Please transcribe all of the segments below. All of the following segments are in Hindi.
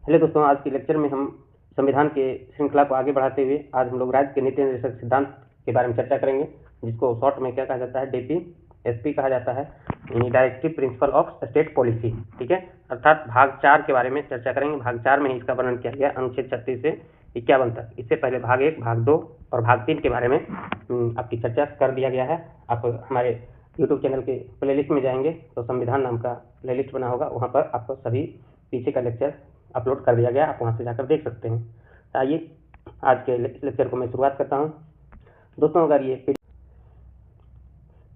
हेलो दोस्तों, आज के लेक्चर में हम संविधान के श्रृंखला को आगे बढ़ाते हुए आज हम लोग राज्य के नीति निर्देशक सिद्धांत के बारे में चर्चा करेंगे, जिसको शॉर्ट में क्या कहा जाता है, DPSP कहा जाता है, यानी directive principle of state policy. ठीक है, अर्थात भाग 4 के बारे में चर्चा करेंगे। भाग 4 में इसका वर्णन किया गया अनुच्छेद 36 से 51 तक। इससे पहले भाग 1, भाग 2 और भाग 3 के बारे में आपकी चर्चा कर दिया गया है। आप हमारे यूट्यूब चैनल के प्लेलिस्ट में जाएंगे तो संविधान नाम का प्लेलिस्ट बना होगा, वहाँ पर आपको सभी पीछे का लेक्चर अपलोड कर दिया गया, आप वहाँ से जाकर देख सकते हैं। आइए आज के लेक्चर को मैं शुरुआत करता हूँ। दोस्तों, अगर ये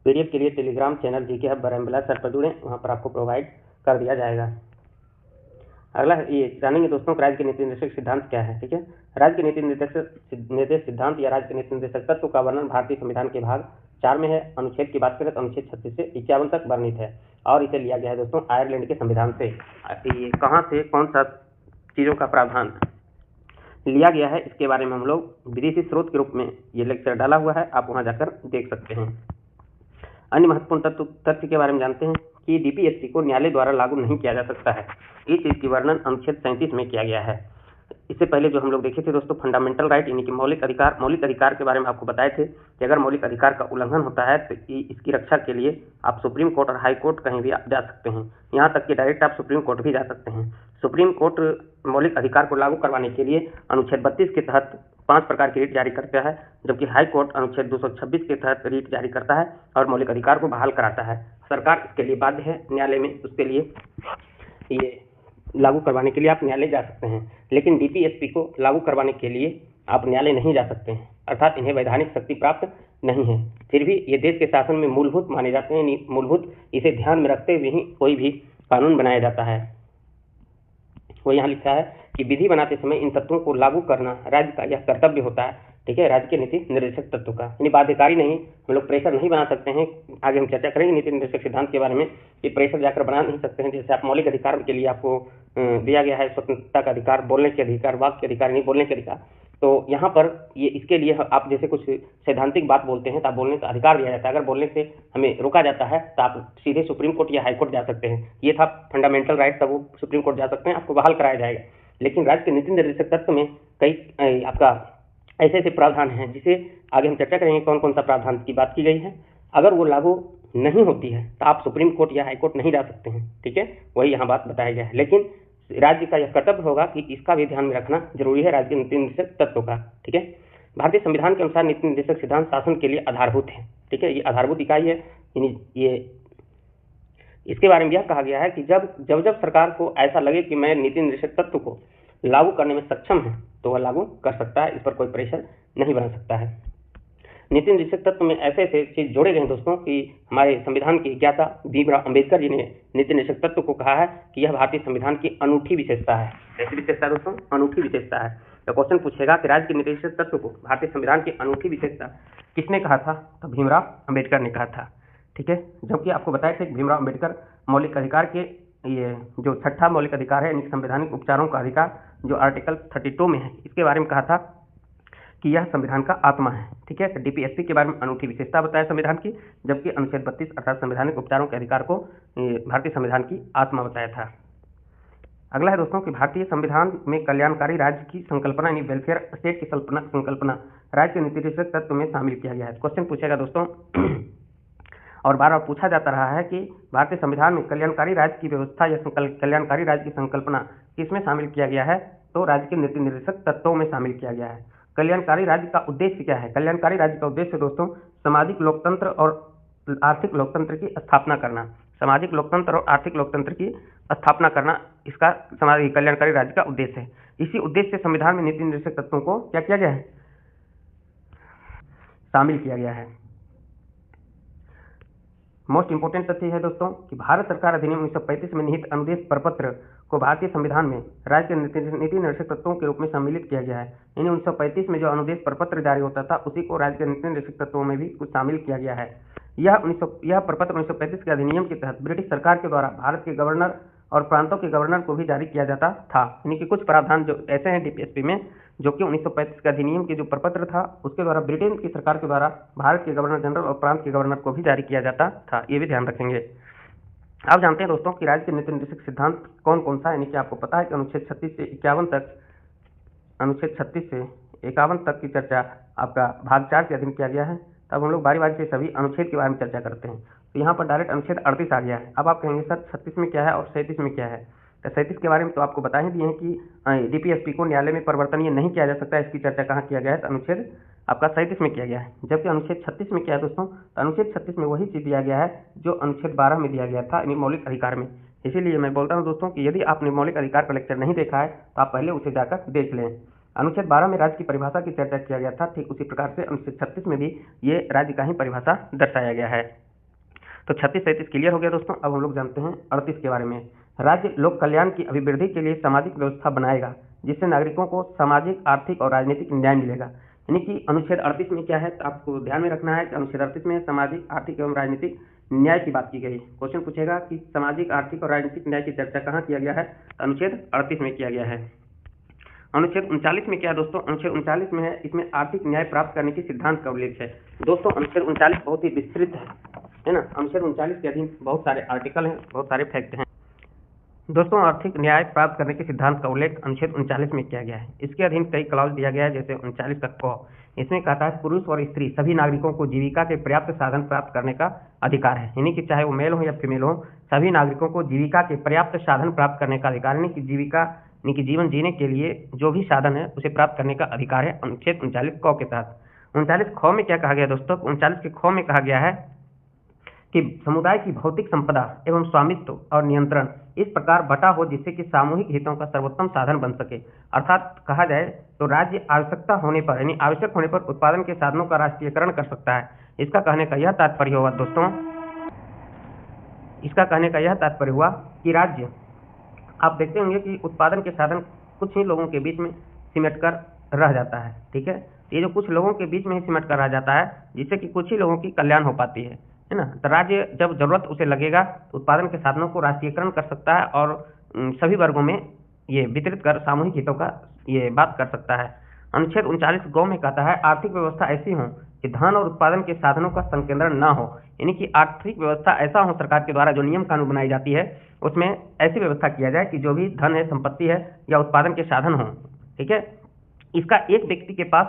PDF के लिए टेलीग्राम चैनल GK हब बरामबिलास सर पर जुड़ें, वहाँ पर आपको प्रोवाइड कर दिया जाएगा। अगला ये जानेंगे दोस्तों, राज्य के नीति निर्देशक सिद्धांत क्या है। ठीक है, राज्य के नीति निर्देश सिद्धांत या राज्य के नीति निर्देशक तत्व का वर्णन भारतीय संविधान के भाग 4 में है। अनुच्छेद की बात करें तो अनुच्छेद 36 से 51 तक वर्णित है और इसे लिया गया है दोस्तों आयरलैंड के संविधान से। ये कहाँ से कौन सा चीज़ों का प्रावधान लिया गया है, इसके बारे में हम लोग विदेशी स्रोत के रूप में ये लेक्चर डाला हुआ है, आप वहाँ जाकर देख सकते हैं। अन्य महत्वपूर्ण तथ्य के बारे में जानते हैं कि DPSP को न्यायालय द्वारा लागू नहीं किया जा सकता है। इस चीज़ की वर्णन अनुच्छेद 37 में किया गया है। इससे पहले जो हम लोग देखे थे दोस्तों, फंडामेंटल राइट यानी कि मौलिक अधिकार के बारे में आपको बताए थे कि अगर मौलिक अधिकार का उल्लंघन होता है तो इसकी रक्षा के लिए आप सुप्रीम कोर्ट और हाई कोर्ट कहीं भी जा सकते हैं, यहाँ तक कि डायरेक्ट आप सुप्रीम कोर्ट भी जा सकते हैं। सुप्रीम कोर्ट मौलिक अधिकार को लागू करवाने के लिए अनुच्छेद 32 के तहत 5 प्रकार की रीट जारी करता है, जबकि हाई कोर्ट अनुच्छेद 226 के तहत रीट जारी करता है और मौलिक अधिकार को बहाल कराता है। सरकार इसके लिए बाध्य है, न्यायालय में उसके लिए ये लागू करवाने के लिए आप न्यायालय जा सकते हैं, लेकिन DPSP को लागू करवाने के लिए आप न्यायालय नहीं जा सकते हैं, अर्थात इन्हें वैधानिक शक्ति प्राप्त नहीं है। फिर भी ये देश के शासन में मूलभूत माने जाते हैं, मूलभूत इसे ध्यान में रखते हुए ही कोई भी कानून बनाया जाता है। वो यहाँ लिखा है कि विधि बनाते समय इन तत्वों को लागू करना राज्य का यह कर्तव्य होता है। ठीक है, राज्य के नीति निर्देशक तत्व का, यानी बाध्यकारी नहीं, हम लोग प्रेशर नहीं बना सकते हैं। आगे हम चर्चा करेंगे नीति निर्देशक सिद्धांत के बारे में कि प्रेशर जाकर बना नहीं सकते हैं। जैसे आप मौलिक अधिकार के लिए आपको दिया गया है स्वतंत्रता का अधिकार, बोलने के अधिकार, वाक के अधिकार, नहीं बोलने के अधिकार, तो यहाँ पर ये इसके लिए आप जैसे कुछ सैद्धांतिक बात बोलते हैं तो आप बोलने का अधिकार दिया जाता है। अगर बोलने से हमें रोका जाता है तो आप सीधे सुप्रीम कोर्ट या हाई कोर्ट जा सकते हैं। ये था फंडामेंटल राइट, तब वो सुप्रीम कोर्ट जा सकते हैं, आपको बहाल कराया जाएगा। लेकिन राज्य के नीति निर्देशक तत्व में कई आपका ऐसे ऐसे प्रावधान हैं जिसे आगे हम चर्चा करेंगे कौन कौन सा प्रावधान की बात की गई है। अगर वो लागू नहीं होती है तो आप सुप्रीम कोर्ट या हाई कोर्ट नहीं जा सकते हैं। ठीक है, वही यहाँ बात बताया गया है, लेकिन राज्य का यह कर्तव्य होगा कि इसका भी ध्यान में रखना जरूरी है राज्य के नीति निर्देशक तत्व का। ठीक है, भारतीय संविधान के अनुसार नीति निर्देशक सिद्धांत शासन के लिए आधारभूत है। ठीक है, ये आधारभूत इकाई है, यानी ये इसके बारे में यह कहा गया है कि जब सरकार को ऐसा लगे कि मैं नीति निर्देशक तत्व को लागू करने में सक्षम है तो वह लागू कर सकता है, इस पर कोई प्रेशर नहीं बना सकता है। नीति निर्देशक तत्व में ऐसे ऐसे चीज जोड़े गए दोस्तों कि हमारे संविधान के ज्ञाता भीमराव अंबेडकर जी ने नीति निर्देशक तत्व को कहा है कि यह भारतीय संविधान की अनूठी विशेषता है। ऐसी विशेषता दोस्तों, अनूठी विशेषता है। तो क्वेश्चन पूछेगा कि राज्य के निर्देशक तत्व को भारतीय संविधान की अनूठी विशेषता किसने कहा था, तो भीमराव अंबेडकर ने कहा था। ठीक है, जबकि आपको बताया था कि भीमराव अंबेडकर मौलिक अधिकार के ये जो 6ठा मौलिक अधिकार है, यानी संवैधानिक उपचारों का अधिकार, जो आर्टिकल 32 में है, इसके बारे में कहा था कि यह संविधान का आत्मा है। ठीक है, तो DPSP के बारे में अनूठी विशेषता बताया संविधान की, जबकि अनुच्छेद 32 अर्थात संवैधानिक उपचारों के अधिकार को भारतीय संविधान की आत्मा बताया था। अगला है दोस्तों कि भारतीय संविधान में कल्याणकारी राज्य की संकल्पना यानी वेलफेयर स्टेट की संकल्पना राज्य के नीति निर्देशक तत्व में शामिल किया गया है। क्वेश्चन पूछेगा दोस्तों और बार बार पूछा जाता रहा है कि भारतीय संविधान में कल्याणकारी राज्य की व्यवस्था या कल्याणकारी राज्य की संकल्पना किसमें शामिल किया गया है, तो राज्य के नीति निर्देशक तत्वों में शामिल किया गया है। कल्याणकारी राज्य का उद्देश्य क्या है? कल्याणकारी राज्य का उद्देश्य दोस्तों सामाजिक लोकतंत्र और आर्थिक लोकतंत्र की स्थापना करना, सामाजिक लोकतंत्र और आर्थिक लोकतंत्र की स्थापना करना इसका समाज कल्याणकारी राज्य का उद्देश्य है। इसी उद्देश्य से संविधान में नीति निर्देशक तत्वों को क्या किया गया है, शामिल किया गया है। मोस्ट इंपोर्टेंट तथ्य है दोस्तों कि भारत सरकार अधिनियम 1935 में निहित अनुदेश प्रपत्र को भारतीय संविधान में राज्य के नीति निर्देशक तत्वों के रूप में सम्मिलित किया गया है। यानी 1935 में जो अनुदेश प्रपत्र जारी होता था उसी को राज्य के नीति निर्देशक तत्वों में भी कुछ शामिल किया गया है। यह प्रपत्र 1935 के अधिनियम के तहत ब्रिटिश सरकार के द्वारा भारत के गवर्नर और प्रांतों के गवर्नर को भी जारी किया जाता था। यानी कि कुछ प्रावधान जो ऐसे हैं DPSP में जो कि 1935 के अधिनियम के जो प्रपत्र था उसके द्वारा ब्रिटेन की सरकार के द्वारा भारत के गवर्नर जनरल और प्रांत के गवर्नर को भी जारी किया जाता था, ये भी ध्यान रखेंगे। आप जानते हैं दोस्तों कि राज्य के नीति निर्देशक सिद्धांत कौन कौन सा है, यानी कि आपको पता है कि अनुच्छेद 36 से 51 तक की चर्चा आपका भाग 4 के अधीन किया गया है। तब हम लोग बारी बारी से सभी अनुच्छेद के बारे में चर्चा करते हैं। तो यहाँ पर डायरेक्ट अनुच्छेद 38 आ गया है। अब आप कहेंगे सर 36 में क्या है और 37 में क्या है। तो 37 के बारे में तो आपको बता ही दिए हैं कि डीपीएसपी को न्यायालय में परिवर्तनीय नहीं किया जा सकता, इसकी चर्चा कहाँ किया गया है, तो अनुच्छेद आपका 37 में किया गया है। जबकि अनुच्छेद 36 में क्या है दोस्तों, तो अनुच्छेद 36 में वही चीज दिया गया है जो अनुच्छेद 12 में दिया गया था, यानी मौलिक अधिकार में। इसीलिए मैं बोलता हूँ दोस्तों कि यदि आपने मौलिक अधिकार का लेक्चर नहीं देखा है तो आप पहले उसे जाकर देख लें। अनुच्छेद 12 में राज्य की परिभाषा की चर्चा किया गया था, ठीक उसी प्रकार से अनुच्छेद 36 में भी ये राज्य का ही परिभाषा दर्शाया गया है। तो 36-37 क्लियर हो गया दोस्तों। अब हम लोग जानते हैं 38 के बारे में। राज्य लोक कल्याण की अभिवृद्धि के लिए सामाजिक व्यवस्था बनाएगा जिससे नागरिकों को सामाजिक, आर्थिक और राजनीतिक न्याय मिलेगा। यानी कि अनुच्छेद 38 में क्या है, तो आपको ध्यान में रखना है कि अनुच्छेद 38 में सामाजिक, आर्थिक एवं राजनीतिक न्याय की बात की गई। क्वेश्चन पूछेगा कि सामाजिक, आर्थिक और राजनीतिक न्याय की चर्चा कहाँ किया गया है, तो अनुच्छेद 38 में किया गया है। अनुच्छेद 39 में क्या है दोस्तों, अनुच्छेद 39 में है, इसमें आर्थिक न्याय प्राप्त करने की सिद्धांत का उल्लेख है। दोस्तों अनुच्छेद 39 बहुत ही विस्तृत है ना। अनुच्छेद 39 के अधीन बहुत सारे आर्टिकल हैं, बहुत सारे फैक्ट हैं। दोस्तों आर्थिक न्याय प्राप्त करने के सिद्धांत का उल्लेख अनुच्छेद 39 में किया गया है। इसके अधीन कई क्लॉज दिया गया है, जैसे 39 का क, इसमें कहता है पुरुष और स्त्री सभी नागरिकों को जीविका के पर्याप्त साधन प्राप्त करने का अधिकार है। यानी कि चाहे वो मेल हो या फीमेल हो, सभी नागरिकों को जीविका के पर्याप्त साधन प्राप्त करने का अधिकार, यानी कि जीविका यानी कि जीवन जीने के लिए जो भी साधन है उसे प्राप्त करने का अधिकार है अनुच्छेद 39 क के तहत। 39 ख में क्या कहा गया दोस्तों, 39 के ख में कहा गया है कि समुदाय की भौतिक संपदा एवं स्वामित्व और नियंत्रण इस प्रकार बटा हो जिससे कि सामूहिक हितों का सर्वोत्तम साधन बन सके। अर्थात कहा जाए तो राज्य आवश्यकता होने पर, यानी आवश्यक होने पर उत्पादन के साधनों का राष्ट्रीयकरण कर सकता है। इसका कहने का यह तात्पर्य हुआ दोस्तों, इसका कहने का यह तात्पर्य हुआ कि राज्य, आप देखते होंगे कि उत्पादन के साधन कुछ ही लोगों के बीच में सिमट कर रह जाता है। ठीक है, ये जो कुछ लोगों के बीच में ही सिमट कर रह जाता है जिससे कि कुछ ही लोगों की कल्याण हो पाती है ना। तो राज्य जब जरूरत उसे लगेगा तो उत्पादन के साधनों को राष्ट्रीयकरण कर सकता है और सभी वर्गों में ये वितरित कर सामूहिक हितों का ये बात कर सकता है। अनुच्छेद 39 ग में कहता है आर्थिक व्यवस्था ऐसी हो कि धन और उत्पादन के साधनों का संकेंद्रण न हो। यानी कि आर्थिक व्यवस्था ऐसा हो, सरकार के द्वारा जो नियम कानून बनाई जाती है उसमें ऐसी व्यवस्था किया जाए कि जो भी धन है, संपत्ति है या उत्पादन के साधन हो, ठीक है, इसका एक व्यक्ति के पास,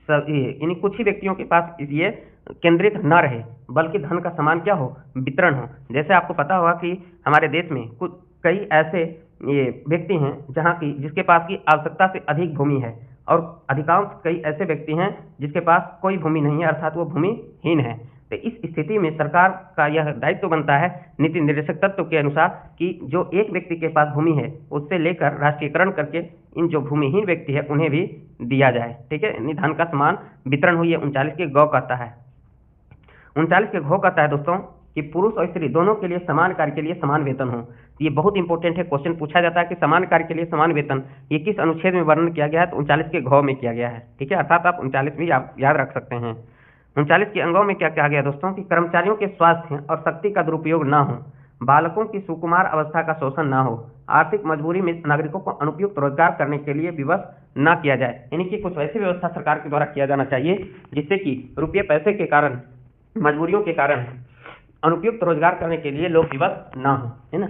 यानी कुछ ही व्यक्तियों के पास ये केंद्रित न रहे, बल्कि धन का समान क्या हो, वितरण हो। जैसे आपको पता होगा कि हमारे देश में कुछ कई ऐसे ये व्यक्ति हैं जहाँ की जिसके पास की आवश्यकता से अधिक भूमि है और अधिकांश कई ऐसे व्यक्ति हैं जिसके पास कोई भूमि नहीं है, अर्थात वो भूमिहीन है। तो इस स्थिति में सरकार का यह दायित्व बनता है नीति निर्देशक तत्व के अनुसार कि जो एक व्यक्ति के पास भूमि है उससे लेकर राष्ट्रीयकरण करके इन जो भूमिहीन व्यक्ति है उन्हें भी दिया जाए। ठीक है, यानी धन का समान वितरण हुई है। 39 के ग कहता है। 39 के घ कहता है दोस्तों कि पुरुष और स्त्री दोनों के लिए समान कार्य के लिए समान वेतन हो। ये बहुत इंपॉर्टेंट है, क्वेश्चन पूछा जाता है कि समान कार्य के लिए समान वेतन ये किस अनुच्छेद में वर्णन किया गया है, तो 39 के घ में किया गया है। ठीक है, अर्थात आप 39 भी आप याद रख सकते हैं। 39 के अंगों में क्या कहा गया दोस्तों कि कर्मचारियों के स्वास्थ्य और शक्ति का दुरुपयोग न हो, बालकों की सुकुमार अवस्था का शोषण न हो, आर्थिक मजबूरी में नागरिकों को अनुपयुक्त रोजगार करने के लिए विवश न किया जाए। यानी कि कुछ ऐसी व्यवस्था सरकार के द्वारा किया जाना चाहिए जिससे कि रुपये पैसे के कारण, मजबूरियों के कारण अनुपयुक्त रोजगार करने के लिए लोग विवश ना हो, है ना।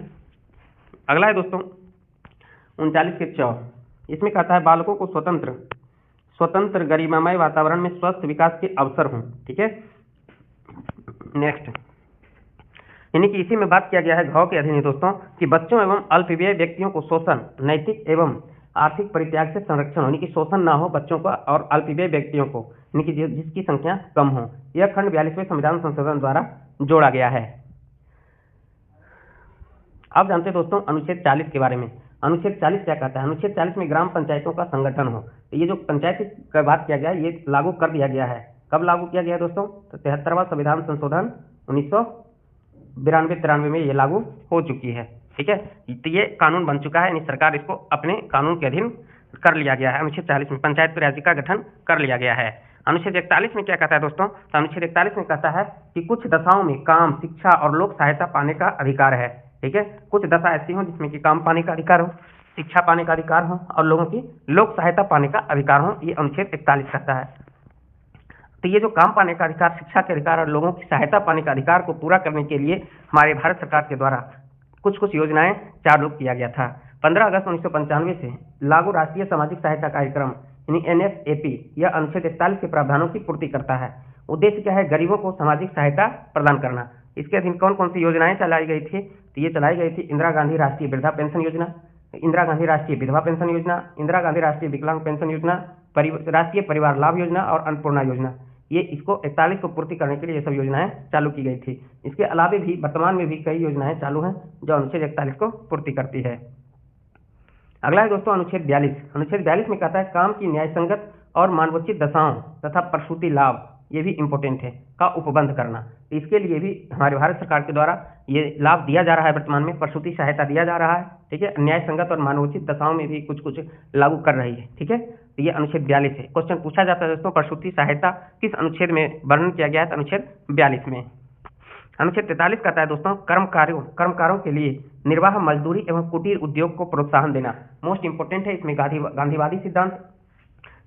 अगला है दोस्तों 39 के च, इसमें कहता है बालकों को स्वतंत्र गरिमामय वातावरण में स्वस्थ विकास के अवसर हों। ठीक है, नेक्स्ट, यानी कि इसी में बात किया गया है घ के अधीन है दोस्तों कि बच्चों एवं अल्पव्यय व्यक्तियों को शोषण, नैतिक एवं आर्थिक परित्याग से संरक्षण, यानी कि शोषण ना हो बच्चों का और अल्पव्यय व्यक्तियों को, यानी कि जिसकी संख्या कम हो। यह खंड 42वें संविधान संशोधन द्वारा जोड़ा गया है। अब जानते हैं दोस्तों अनुच्छेद 40 के बारे में। अनुच्छेद 40 क्या कहता है? अनुच्छेद 40 में ग्राम पंचायतों का संगठन हो। तो ये जो पंचायत का बात किया गया ये लागू कर दिया गया है। कब लागू किया गया दोस्तों? तो 73वां संविधान संशोधन 1992-93 में ये लागू हो चुकी है। ठीक है, तो ये कानून बन चुका है, यानी सरकार इसको अपने कानून के अधीन कर लिया गया है। अनुच्छेद 40 में पंचायत राज्य का गठन कर लिया गया है। अनुच्छेद 41 में क्या कहता है दोस्तों? तो अनुच्छेद 41 में कहता है कि कुछ दशाओं में काम, शिक्षा और लोक सहायता पाने का अधिकार है। ठीक है, कुछ दशा ऐसी हो जिसमें कि काम पाने का अधिकार हो, शिक्षा पाने का अधिकार हो और लोगों की लोक सहायता पाने का अधिकार हो, ये अनुच्छेद 41 कहता है। तो ये जो काम पाने का अधिकार, शिक्षा के अधिकार और लोगों की सहायता पाने का अधिकार को पूरा करने के लिए हमारे भारत सरकार के द्वारा कुछ कुछ योजनाएं चालू किया गया था। 15 अगस्त 1995 से लागू राष्ट्रीय सामाजिक सहायता कार्यक्रम यानी NSAP यह अनुच्छेद 41 के प्रावधानों की पूर्ति करता है। उद्देश्य क्या है? गरीबों को सामाजिक सहायता प्रदान करना। इसके अधीन कौन कौन सी योजनाएं चलाई गई थी? तो ये चलाई गई थी इंदिरा गांधी राष्ट्रीय वृद्धा पेंशन योजना, इंदिरा गांधी राष्ट्रीय विधवा पेंशन योजना, इंदिरा गांधी राष्ट्रीय विकलांग पेंशन योजना, राष्ट्रीय परिवार लाभ योजना और अन्नपूर्णा योजना। ये इसको 41 को पूर्ति करने के लिए ये सब योजनाएं चालू की गई थी। इसके अलावा भी वर्तमान में भी कई योजनाएं चालू हैं जो अनुच्छेद 41 को पूर्ति करती है। अगला है दोस्तों अनुच्छेद 42। अनुच्छेद 42 में कहता है काम की न्यायसंगत और मानवोचित दशाओं तथा प्रसूति लाभ, ये भी इंपॉर्टेंट है, का उपबंध करना। इसके लिए भी हमारे भारत सरकार के द्वारा ये लाभ दिया जा रहा है। वर्तमान में प्रसूति सहायता दिया जा रहा है, ठीक है। न्याय संगत और मानवोचित दशाओं में भी कुछ कुछ लागू कर रही है, ठीक है। तो ये अनुच्छेद 42 है। क्वेश्चन पूछा जाता है दोस्तों, प्रसूति सहायता किस अनुच्छेद में वर्णन किया गया है? तो अनुच्छेद 42 में। अनुच्छेद 43 कहता है दोस्तों कर्मकारों के लिए निर्वाह मजदूरी एवं कुटीर उद्योग को प्रोत्साहन देना। मोस्ट इंपोर्टेंट है, इसमें गांधीवादी सिद्धांत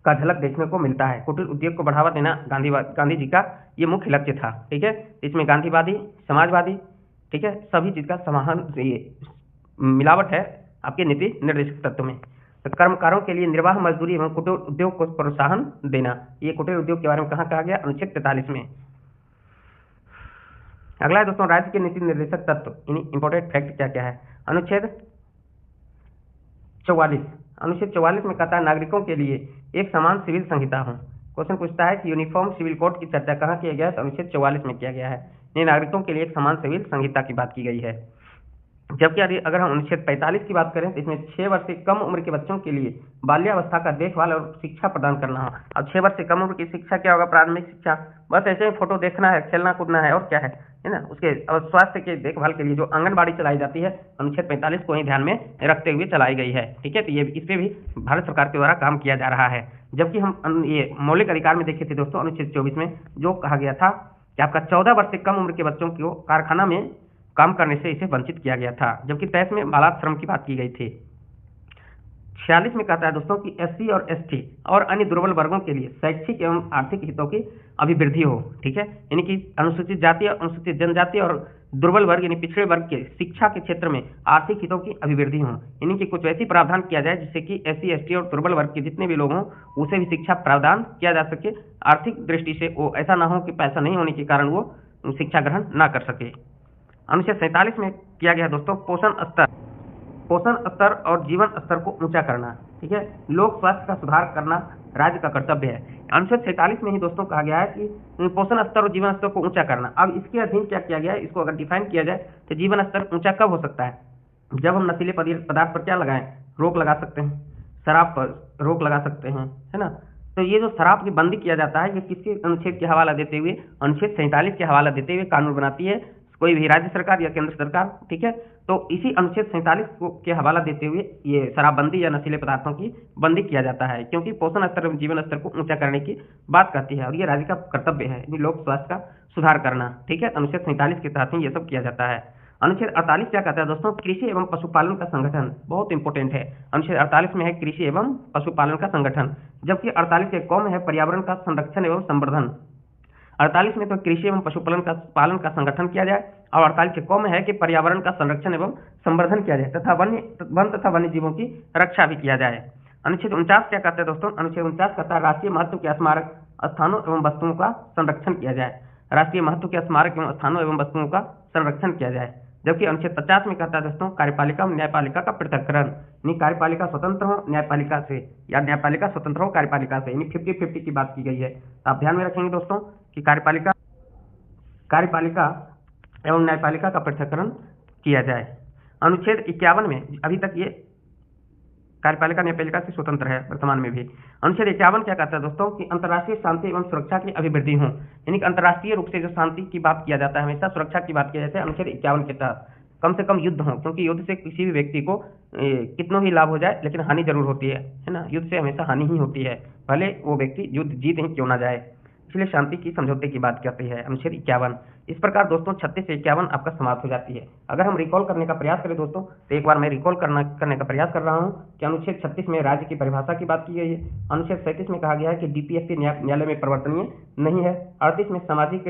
का झलक देखने को मिलता है। कुटीर उद्योग को बढ़ावा देना गांधी जी का ये मुख्य लक्ष्य था, ठीक है। इसमें गांधीवादी, समाजवादी, ठीक है, सभी चीज का समाहन, ये मिलावट है आपके नीति निर्देशक तत्व में। तो कर्मकारों के लिए निर्वाह मजदूरी एवं कुटीर उद्योग को प्रोत्साहन देना, ये कुटीर उद्योग के बारे में कहाँ कहा गया? अनुच्छेद 43 में। अगला है दोस्तों राज्य के नीति निर्देशक तत्व, यानी इंपॉर्टेंट फैक्ट क्या क्या है? अनुच्छेद 44। अनुच्छेद 44 में कहता है नागरिकों के लिए एक समान सिविल संहिता हो। क्वेश्चन पूछता है कि यूनिफॉर्म सिविल कोड की चर्चा कहाँ किया गया है? तो अनुच्छेद 44 में किया गया है। यानी नागरिकों के लिए एक समान सिविल संहिता की बात की गई है। जबकि अगर हम अनुच्छेद 45 की बात करें तो इसमें 6 वर्ष से कम उम्र के बच्चों के लिए बाल्यावस्था का देखभाल और शिक्षा प्रदान करना हो। अब 6 वर्ष से कम उम्र की शिक्षा क्या होगा? प्राथमिक शिक्षा, बस ऐसे ही फोटो देखना है, खेलना कूदना है और क्या है ना। उसके स्वास्थ्य के देखभाल के लिए जो आंगनबाड़ी चलाई जाती है, अनुच्छेद 45 को ही ध्यान में रखते हुए चलाई गई है, ठीक है। तो ये इस पे भी भारत सरकार के द्वारा काम किया जा रहा है। जबकि हम ये मौलिक अधिकार में देखे थे दोस्तों, अनुच्छेद 24 में जो कहा गया था कि आपका 14 वर्ष से कम उम्र के बच्चों को कारखाना में काम करने से इसे वंचित किया गया था। जबकि 23 में बालात श्रम की बात की गई थी। 46 में कहता है दोस्तों कि SC और ST और अन्य दुर्बल वर्गों के लिए शैक्षिक एवं आर्थिक हितों की अभिवृद्धि हो, ठीक है। यानी कि अनुसूचित जाति, अनुसूचित जनजाति और दुर्बल वर्ग यानी पिछड़े वर्ग के शिक्षा के क्षेत्र में आर्थिक हितों की अभिवृद्धि हो। यानी कि कुछ ऐसी प्रावधान किया जाए जिससे कि SC ST और दुर्बल वर्ग के जितने भी लोग हों उसे भी शिक्षा प्रावधान किया जा सके। आर्थिक दृष्टि से वो ऐसा ना हो कि पैसा नहीं होने के कारण वो शिक्षा ग्रहण ना कर सके। अनुच्छेद 47 में किया गया दोस्तों पोषण स्तर और जीवन स्तर को ऊंचा करना, ठीक है। लोक स्वास्थ्य का सुधार करना राज्य का कर्तव्य है। अनुच्छेद 47 में ही दोस्तों कहा गया है कि पोषण स्तर और जीवन स्तर को ऊंचा करना। अब इसके अधीन क्या किया गया है? इसको अगर डिफाइन किया जाए तो जीवन स्तर ऊंचा कब हो सकता है? जब हम नशीले पदार्थ पर क्या लगाएं? रोक लगा सकते हैं, शराब पर रोक लगा सकते हैं, है ना। तो ये जो शराब की बंदी किया जाता है, ये किसके अनुच्छेद के हवाला देते हुए? अनुच्छेद 47 के हवाला देते हुए कानून बनाती है कोई भी राज्य सरकार या केंद्र सरकार, ठीक है। तो इसी अनुच्छेद 47 के हवाला देते हुए ये शराबबंदी या नशीले पदार्थों की बंदी किया जाता है, क्योंकि पोषण स्तर एवं जीवन स्तर को ऊंचा करने की बात करती है और ये राज्य का कर्तव्य है लोक स्वास्थ्य का सुधार करना, ठीक है। अनुच्छेद 47 के तहत ही ये सब किया जाता है। अनुच्छेद 48 क्या कहता है दोस्तों? कृषि एवं पशुपालन का संगठन, बहुत इंपॉर्टेंट है। अनुच्छेद 48 में है कृषि एवं पशुपालन का संगठन, जबकि 48 के क में है पर्यावरण का संरक्षण एवं संवर्धन। 48 में तो कृषि एवं पशुपालन का संगठन किया जाए और 48 के क में है कि पर्यावरण का संरक्षण एवं संवर्धन किया जाए तथा वन तथा वन्य जीवों की रक्षा भी किया जाए। अनुच्छेद 49 क्या कहते हैं दोस्तों? अनुच्छेद 49 कहता है राष्ट्रीय महत्व के स्मारक स्थानों एवं वस्तुओं का संरक्षण किया जाए। राष्ट्रीय महत्व के स्मारक एवं स्थानों एवं वस्तुओं का संरक्षण किया जाए। जबकि अनुच्छेद 50 में कहता है दोस्तों कार्यपालिका और न्यायपालिका का पृथक्करण, यानी कार्यपालिका स्वतंत्र हो न्यायपालिका से या न्यायपालिका स्वतंत्र हो कार्यपालिका से, यानी 50-50 की बात की गई है। तो आप ध्यान में रखेंगे दोस्तों कि कार्यपालिका एवं न्यायपालिका का पृथक्करण किया जाए। अनुच्छेद 51 में अभी तक ये कार्यपालिका न्यायपालिका से स्वतंत्र है वर्तमान में भी। अनुच्छेद 51 क्या कहता है दोस्तों कि अंतर्राष्ट्रीय शांति एवं सुरक्षा की अभिवृद्धि हो, यानी कि अंतर्राष्ट्रीय रूप से जो शांति की बात किया जाता है, हमेशा सुरक्षा की बात किया जाता है। अनुच्छेद 51 के तहत कम से कम युद्ध हो, क्योंकि युद्ध से किसी भी व्यक्ति को कितना भी लाभ हो जाए लेकिन हानि जरूर होती है ना। युद्ध से हमेशा हानि ही होती है, भले वो व्यक्ति युद्ध जीत ही क्यों ना जाए। इसलिए शांति की समझौते की बात करती है। अनुच्छेद 51। इस प्रकार दोस्तों 36 से 51 आपका समाप्त हो जाती है। अगर हम रिकॉल करने का प्रयास करें दोस्तों, तो एक बार मैं रिकॉल करने का प्रयास कर रहा हूं कि अनुच्छेद 36 में राज्य की परिभाषा की बात की गई है। अनुच्छेद 37 में कहा गया है कि डीपीएससी न्यायालय में परिवर्तनीय नहीं है। 38 में सामाजिक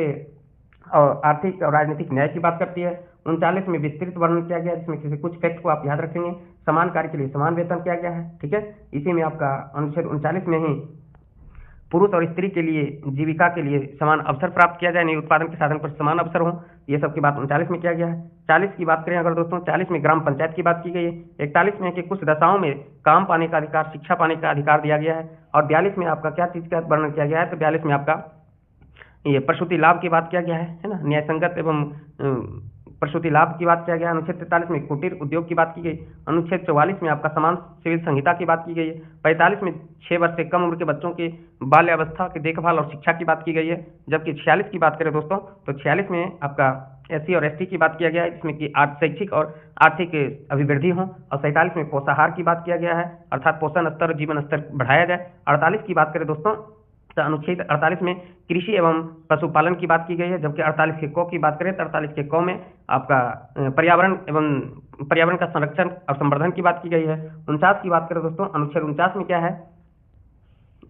और आर्थिक और राजनीतिक न्याय की बात करती है। 39 में विस्तृत वर्णन किया गया है, जिसमें किसी कुछ फैक्ट को आप याद रखेंगे। समान कार्य के लिए समान वेतन किया गया है, ठीक है। इसी में आपका अनुच्छेद 39 में ही पुरुष और स्त्री के लिए जीविका के लिए समान अवसर प्राप्त किया जाए, नई उत्पादन के साधन पर समान अवसर हो, ये सब की बात 39 में किया गया है। 40 की बात करें अगर दोस्तों, 40 में ग्राम पंचायत की बात की गई है। 41 में है कि कुछ दशाओं में काम पाने का अधिकार, शिक्षा पाने का अधिकार दिया गया है। और 42 में आपका क्या चीज का वर्णन किया गया है, तो 42 में आपका ये प्रसूति लाभ की बात किया गया है ना, न्याय संगत एवं प्रसूति लाभ की बात किया गया। अनुच्छेद 43 में कुटीर उद्योग की बात की गई। अनुच्छेद 44 में आपका समान सिविल संहिता की बात की गई है। 45 में 6 वर्ष से कम उम्र के बच्चों की बाल्यावस्था की देखभाल और शिक्षा की बात की गई है। जबकि 46 की बात करें दोस्तों, तो 46 में आपका SC और ST की बात किया गया है, जिसमें कि शैक्षिक और आर्थिक अभिवृद्धि हो। और 47 में पोषाहार की बात किया गया है, अर्थात पोषण स्तर, जीवन स्तर बढ़ाया जाए। 48 की बात करें दोस्तों, तो अनुच्छेद 48 में कृषि एवं पशुपालन की बात की गई है। जबकि 48 के क की बात करें तो 48 के क में आपका पर्यावरण का संरक्षण और संवर्धन की बात की गई है। 49 की बात करें दोस्तों, अनुच्छेद 49 में क्या है,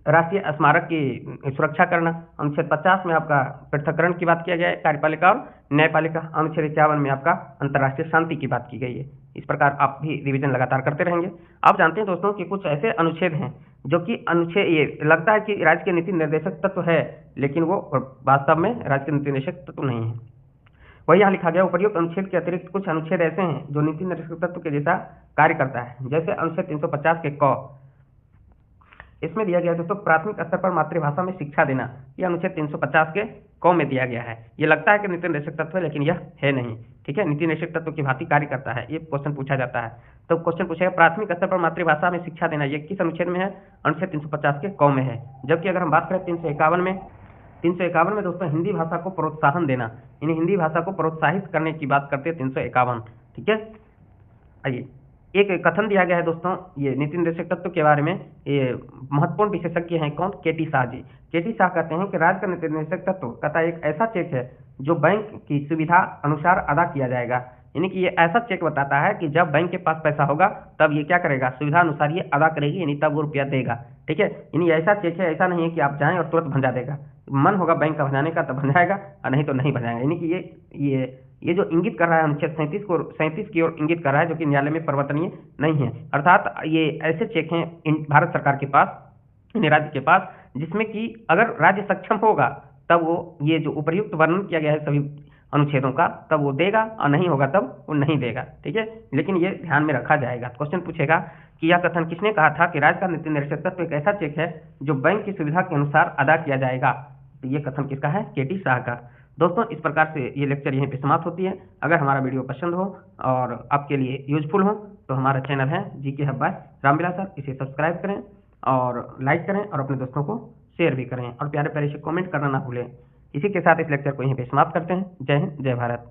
राष्ट्रीय स्मारक की सुरक्षा करना। अनुच्छेद 50 में आपका पृथक्करण की बात किया गया है, कार्यपालिका और न्यायपालिका। अनुच्छेद 51 में आपका अंतर्राष्ट्रीय शांति की बात की गई है। इस प्रकार आप भी रिवीजन लगातार करते रहेंगे। आप जानते हैं दोस्तों कि कुछ ऐसे अनुच्छेद हैं जो कि अनुच्छेद ये लगता है कि राज्य के नीति निर्देशक तत्व है, लेकिन वो वास्तव में राज्य के नीति निर्देशक तत्व नहीं है। वही यहाँ लिखा गया, उपर्युक्त अनुच्छेद के अतिरिक्त कुछ अनुच्छेद ऐसे हैं जो नीति निर्देशक तत्व के जैसा कार्य करता है। जैसे अनुच्छेद 350 के क, इसमें दिया गया दोस्तों प्राथमिक स्तर पर मातृभाषा में शिक्षा देना। यह अनुच्छेद 350 के क में दिया गया है। ये लगता है कि नीति निर्देशक तत्व है, लेकिन यह है नहीं, ठीक है। नीति निर्देशक तत्व की भांति कार्य करता है, ये क्वेश्चन पूछा जाता है। तो क्वेश्चन पूछेगा प्राथमिक स्तर पर मातृभाषा में शिक्षा देना, ये किस अनुच्छेद में है, अनुच्छेद 350 के क में है। जबकि अगर हम बात करें 351 में दोस्तों हिंदी भाषा को प्रोत्साहन देना, यानी हिंदी भाषा को प्रोत्साहित करने की बात करते हैं 351, ठीक है। आइए, एक कथन दिया गया है दोस्तों ये नीति निर्देशक तत्व के बारे में। ये महत्वपूर्ण विशेषज्ञ हैं कौन, KT शाह जी। KT शाह कहते हैं कि राज्य का नीति निर्देशक तत्व कहता है एक ऐसा चेक है जो बैंक की सुविधा अनुसार अदा किया जाएगा। यानी कि ये ऐसा चेक बताता है कि जब बैंक के पास पैसा होगा तब ये क्या करेगा, सुविधा अनुसार ये अदा करेगी, यानी तब वो रुपया देगा, ठीक है। यानी ऐसा चेक है, ऐसा नहीं है कि आप जाएं और तुरंत भंजा देगा। मन होगा बैंक का भंजाने का तब भंजाएगा, और नहीं तो नहीं भंजाएगा। यानी कि ये जो इंगित कर रहा है अनुच्छेद 37 की ओर इंगित कर रहा है, जो कि न्यायालय में परिवर्तनीय नहीं है। अर्थात ये ऐसे चेक हैं भारत सरकार के पास, राज्य के पास, जिसमें कि अगर राज्य सक्षम होगा तब वो ये जो उपर्युक्त वर्णन किया गया है सभी अनुच्छेदों का, तब वो देगा, और नहीं होगा तब वो नहीं देगा, ठीक है। लेकिन ये ध्यान में रखा जाएगा। क्वेश्चन पूछेगा कि यह कथन किसने कहा था कि राज्य का नीति निर्देशक तत्व एक ऐसा चेक है जो बैंक की सुविधा के अनुसार अदा किया जाएगा। तो ये कथन किसका है, KT शाह का। दोस्तों इस प्रकार से ये लेक्चर यहीं पे समाप्त होती है। अगर हमारा वीडियो पसंद हो और आपके लिए यूजफुल हो तो हमारा चैनल है GK hub by Ramvilas sir, इसे सब्सक्राइब करें और लाइक करें और अपने दोस्तों को शेयर भी करें, और प्यारे प्यारे से कमेंट करना ना भूलें। इसी के साथ इस लेक्चर को यहीं पे समाप्त करते हैं। जय हिंद, जय भारत।